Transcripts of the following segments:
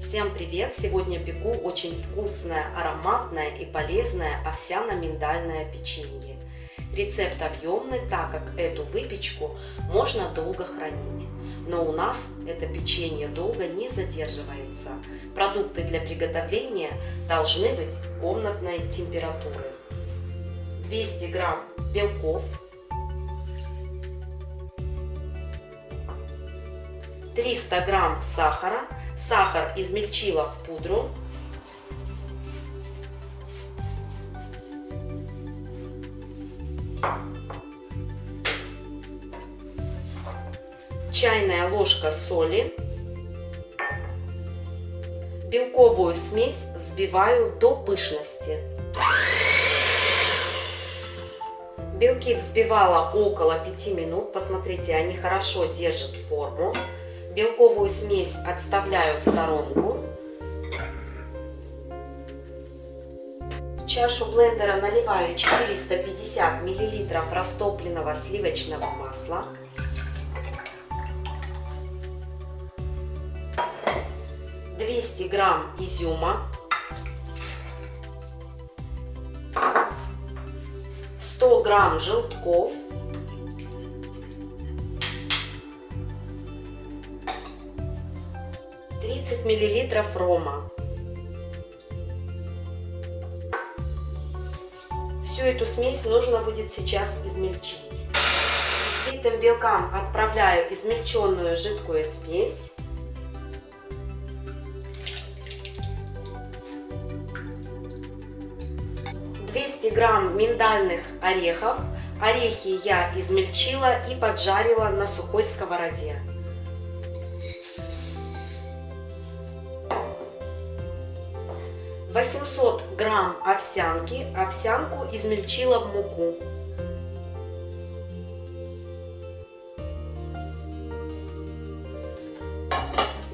Всем привет! Сегодня пеку очень вкусное, ароматное и полезное овсяно-миндальное печенье. Рецепт объемный, так как эту выпечку можно долго хранить. Но у нас это печенье долго не задерживается. Продукты для приготовления должны быть комнатной температуры. 200 грамм белков, 300 грамм сахара. Сахар измельчила в пудру. Чайная ложка соли. Белковую смесь взбиваю до пышности. Белки взбивала около 5 минут. Посмотрите, они хорошо держат форму. Белковую смесь отставляю в сторонку. В чашу блендера наливаю 450 мл растопленного сливочного масла. Двести грамм изюма. 100 грамм желтков. 30 мл рома. Всю эту смесь нужно будет сейчас измельчить. К взбитым белкам отправляю измельченную жидкую смесь. Грамм миндальных орехов. Орехи я измельчила и поджарила на сухой сковороде. 800 грамм овсянки. Овсянку измельчила в муку.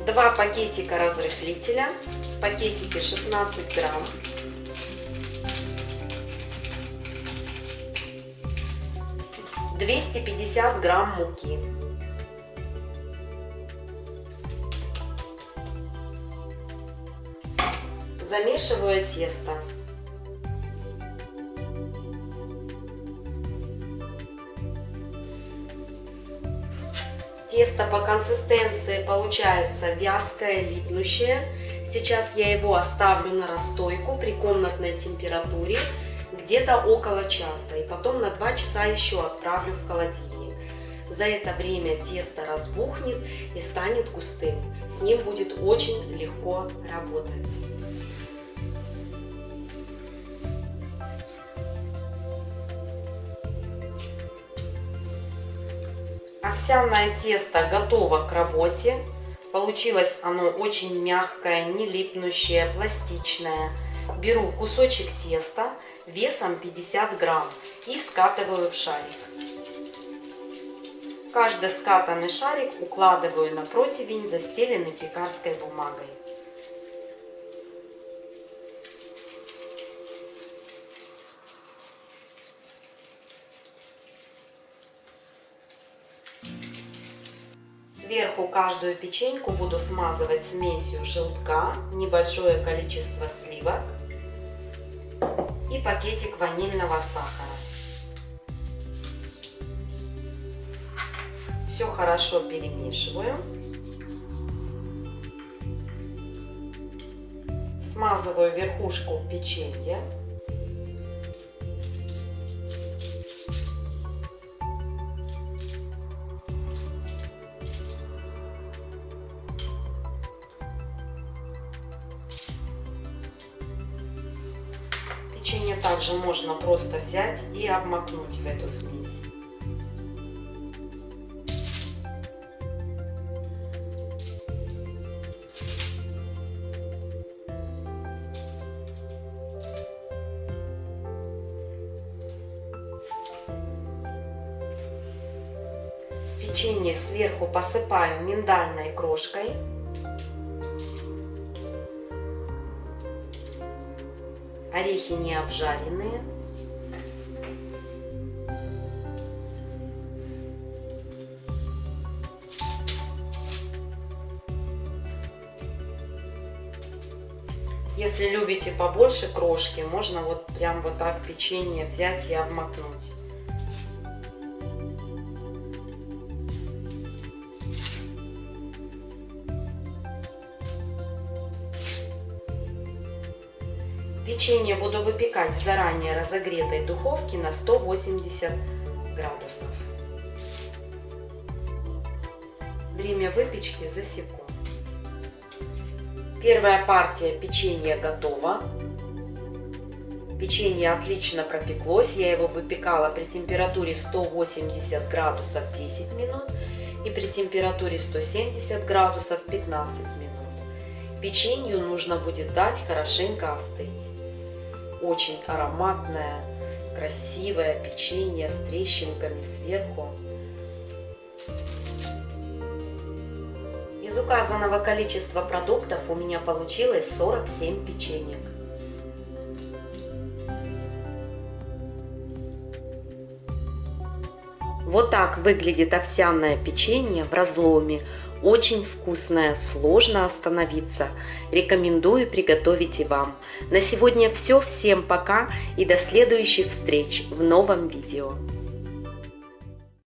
Два пакетика разрыхлителя. В пакетике 16 грамм. 250 грамм муки. Замешиваю тесто. Тесто по консистенции получается вязкое, липнущее. Сейчас я его оставлю на расстойку при комнатной температуре где-то около часа. И потом на 2 часа еще отправлю в холодильник. За это время тесто разбухнет и станет густым. С ним будет очень легко работать. Овсяное тесто готово к работе. Получилось оно очень мягкое, не липнущее, пластичное. Беру кусочек теста весом 50 грамм и скатываю в шарик. Каждый скатанный шарик укладываю на противень, застеленный пекарской бумагой. Сверху каждую печеньку буду смазывать смесью желтка, небольшое количество сливок и пакетик ванильного сахара. Все хорошо перемешиваю. Смазываю верхушку печенья. Печенье также можно просто взять и обмакнуть в эту смесь. Печенье сверху посыпаю миндальной крошкой. Орехи не обжаренные. Если любите побольше крошки, можно вот прям вот так печенье взять и обмакнуть. Печенье буду выпекать в заранее разогретой духовке на 180 градусов. Время выпечки засеку. Первая партия печенья готова. Печенье отлично пропеклось. Я его выпекала при температуре 180 градусов 10 минут и при температуре 170 градусов 15 минут. Печенью нужно будет дать хорошенько остыть. Очень ароматное, красивое печенье с трещинками сверху. Из указанного количества продуктов у меня получилось 47 печенек. Вот так выглядит овсяное печенье в разломе. Очень вкусное, сложно остановиться. Рекомендую приготовить и вам. На сегодня все. Всем пока и до следующих встреч в новом видео.